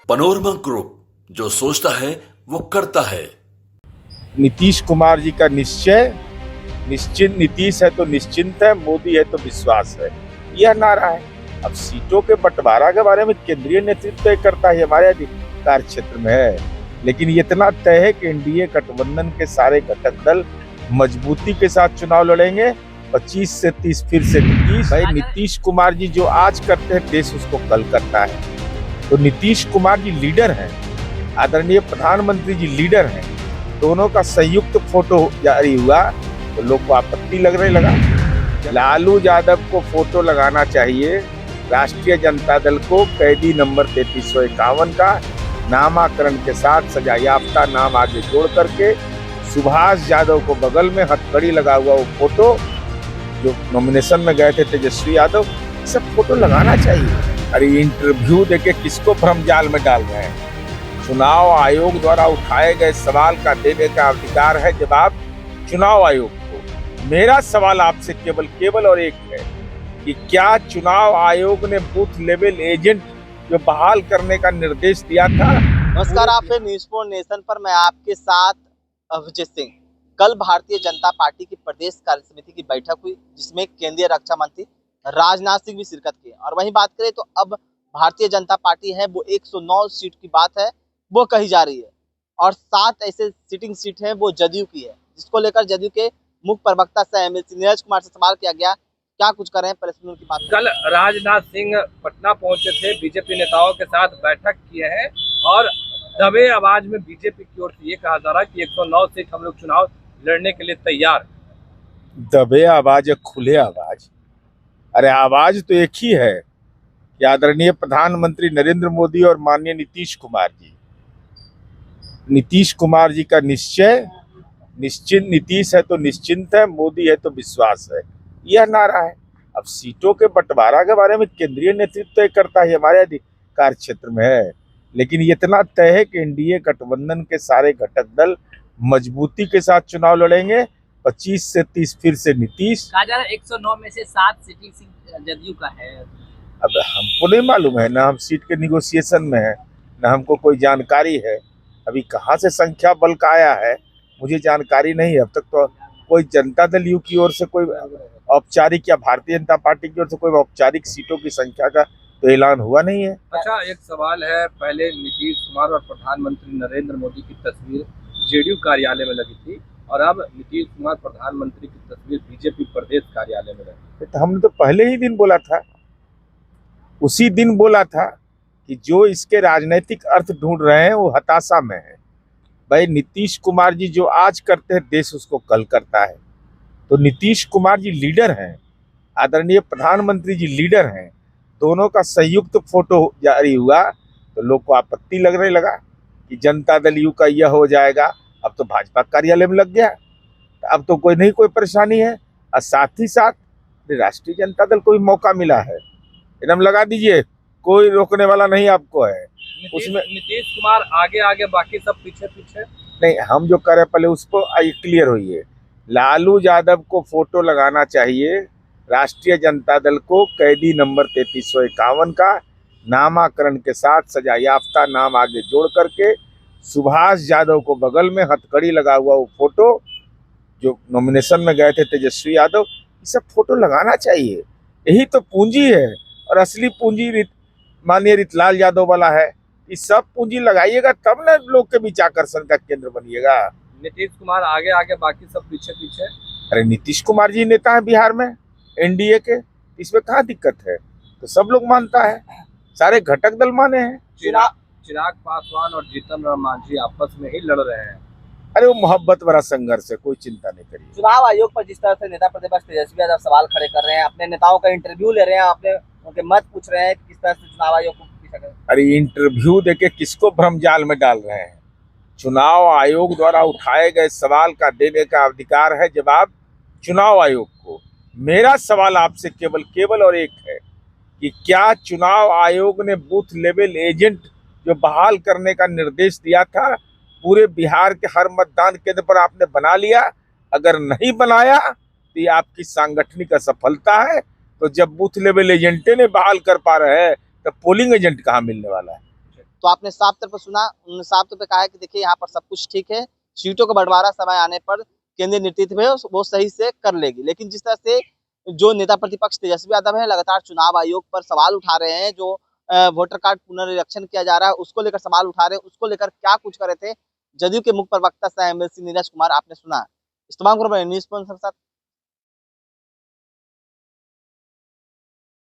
Panorama group, जो सोचता है वो करता है। नीतीश कुमार जी का निश्चय, निश्चिंत नीतीश है तो निश्चिंत है, मोदी है तो विश्वास है, यह नारा है। अब सीटों के बंटवारा के बारे में केंद्रीय नेतृत्व तय करता है, हमारे अधिकार क्षेत्र में है, लेकिन ये इतना तय है कि एनडीए गठबंधन के सारे घटक दल मजबूती के साथ चुनाव लड़ेंगे। 25 से 30 फिर से नीतीश। भाई नीतीश कुमार जी जो आज करते हैं, देश उसको कल करता है। तो नीतीश कुमार जी लीडर हैं, आदरणीय प्रधानमंत्री जी लीडर हैं, दोनों का संयुक्त फोटो जारी हुआ तो लोग को आपत्ति लगने लगा। लालू यादव को फोटो लगाना चाहिए, राष्ट्रीय जनता दल को कैदी नंबर 3351 का नामाकरण के साथ सजायाफ्ता नाम आगे जोड़ करके सुभाष यादव को बगल में हथकड़ी लगा हुआ वो फोटो, जो नॉमिनेशन में गए थे तेजस्वी यादव, सब फोटो लगाना चाहिए। अरे इंटरव्यू देके किसको भ्रमजाल में डाल रहे हैं? चुनाव आयोग द्वारा उठाए गए सवाल का देने का अधिकार है जवाब चुनाव आयोग को। मेरा सवाल आपसे केवल और एक है कि क्या चुनाव आयोग ने बूथ लेवल एजेंट जो बहाल करने का निर्देश दिया था? नमस्कार, आप हैं न्यूज़ फॉर नेशन पर। मैं आपके साथ अभिजीत सिंह। कल भारतीय जनता पार्टी की प्रदेश कार्य समिति की बैठक हुई, जिसमें केंद्रीय रक्षा मंत्री राजनाथ सिंह भी शिरकत की। और वहीं बात करें तो अब भारतीय जनता पार्टी है वो 109 सीट की बात है वो कही जा रही है, और 7 ऐसे सिटिंग सीट है वो जदयू की है, जिसको लेकर जदयू के मुख्य प्रवक्ता से एमएलसी नीरज कुमार से सवाल किया गया, क्या कुछ कर रहे हैं पहले उनकी बात। कल राजनाथ सिंह पटना पहुंचे थे, बीजेपी नेताओं के साथ बैठक किए हैं और दबे आवाज में बीजेपी की ओर से ये कहा जा रहा है कि 109 सीट हम लोग चुनाव लड़ने के लिए तैयार। दबे आवाज या खुले आवाज? अरे आवाज तो एक ही है कि आदरणीय प्रधानमंत्री नरेंद्र मोदी और माननीय नीतीश कुमार जी। नीतीश कुमार जी का निश्चय, निश्चिंत नीतीश है तो निश्चिंत है, मोदी है तो विश्वास है, यह नारा है। अब सीटों के बंटवारा के बारे में केंद्रीय नेतृत्व तय करता है, हमारे अधिकार क्षेत्र में है, लेकिन ये इतना तय है कि एनडीए गठबंधन के सारे घटक दल मजबूती के साथ चुनाव लड़ेंगे। 25 से 30 फिर से नीतीश। कहा जा रहा है 109 में से 7 सीटिंग जदयू का है। अब हमको नहीं मालूम है, ना हम सीट के निगोशिएशन में है, ना हमको कोई जानकारी है। अभी कहाँ से संख्या बल का आया है मुझे जानकारी नहीं है। अब तक तो कोई जनता दल यू की ओर से कोई औपचारिक या भारतीय जनता पार्टी की ओर से कोई औपचारिक सीटों की संख्या का तो ऐलान हुआ नहीं है। अच्छा, एक सवाल है, पहले नीतीश कुमार और प्रधानमंत्री नरेंद्र मोदी की तस्वीर जेडीयू कार्यालय में लगी थी और अब नीतीश कुमार प्रधानमंत्री की तस्वीर बीजेपी प्रदेश कार्यालय में लगी। तो हमने तो पहले ही दिन बोला था, उसी दिन बोला था कि जो इसके राजनीतिक अर्थ ढूंढ रहे हैं वो हताशा में है। भाई नीतीश कुमार जी जो आज करते हैं, देश उसको कल करता है। तो नीतीश कुमार जी लीडर हैं, आदरणीय प्रधानमंत्री जी लीडर हैं, दोनों का संयुक्त फोटो जारी हुआ तो लोग को आपत्ति लगने लगा कि जनता दल यू का यह हो जाएगा। अब तो भाजपा कार्यालय में लग गया, अब तो कोई नहीं कोई परेशानी है। और साथ ही साथ राष्ट्रीय जनता दल को भी मौका मिला है, एकदम लगा दीजिए, कोई रोकने वाला नहीं आपको है। उसमें नीतीश कुमार आगे आगे, बाकी सब पीछे पीछे। नहीं, हम जो कर रहे पहले उसको क्लियर होइए। लालू यादव को फोटो लगाना चाहिए, राष्ट्रीय जनता दल को कैदी नंबर 3351 का नामाकरण के साथ सजायाफ्ता नाम आगे जोड़ करके सुभाष यादव को बगल में हथकड़ी लगा हुआ वो फोटो, जो नॉमिनेशन में गए थे तेजस्वी यादव, ये सब फोटो लगाना चाहिए। यही तो पूंजी है, और असली पूंजी माननीय रितलाल यादव वाला है। ये सब पूंजी लगाइएगा तब ना लोग के बीच आकर्षण का केंद्र बनिएगा। नीतीश कुमार आगे आगे, बाकी सब पीछे पीछे। अरे नीतीश कुमार जी नेता है बिहार में एनडीए के, इसमें कहाँ दिक्कत है? तो सब लोग मानता है, सारे घटक दल माने हैं। चिराग पासवान और जीतन राम मांझी आपस में ही लड़ रहे हैं। अरे वो मोहब्बत भरा संघर्ष है, कोई चिंता नहीं करिए। चुनाव आयोग पर जिस तरह से नेता प्रतिपक्ष तेजस्वी यादव सवाल खड़े कर रहे हैं, अपने नेताओं का इंटरव्यू ले रहे हैं, अपने उनके मत पूछ रहे हैं, किस तरह से चुनाव आयोग को पीछा करें। अरे इंटरव्यू देके किसको भ्रमजाल में डाल रहे हैं? चुनाव आयोग द्वारा उठाए गए सवाल का देने का अधिकार है जवाब चुनाव आयोग को। मेरा सवाल आपसे केवल और एक है कि क्या चुनाव आयोग ने बूथ लेवल एजेंट जो बहाल करने का निर्देश दिया था, पूरे बिहार के हर मतदान केंद्र पर आपने बना लिया? अगर नहीं बनाया तो ये आपकी सांगठनिक असफलता है। तो जब बूथ लेवल एजेंटे ने बहाल कर पा रहे हैं तो पोलिंग एजेंट कहाँ मिलने वाला है? तो आपने साफ तौर पर सुना, उन्होंने साफ तौर पर कहा है कि देखिए यहाँ पर सब कुछ ठीक है, सीटों का बंटवारा समय आने पर केंद्रीय नेतृत्व है वो सही से कर लेगी। लेकिन जिस तरह से जो नेता प्रतिपक्ष तेजस्वी यादव है लगातार चुनाव आयोग पर सवाल उठा रहे हैं, जो वोटर कार्ड पुनरीक्षण किया जा रहा है उसको लेकर सवाल उठा रहे हैं, उसको लेकर क्या कुछ कर रहे थे जदयू के मुख्य प्रवक्ता सह एमएलसी नीरज कुमार, आपने सुना। इस तमाम खबरों पर न्यूज़ के साथ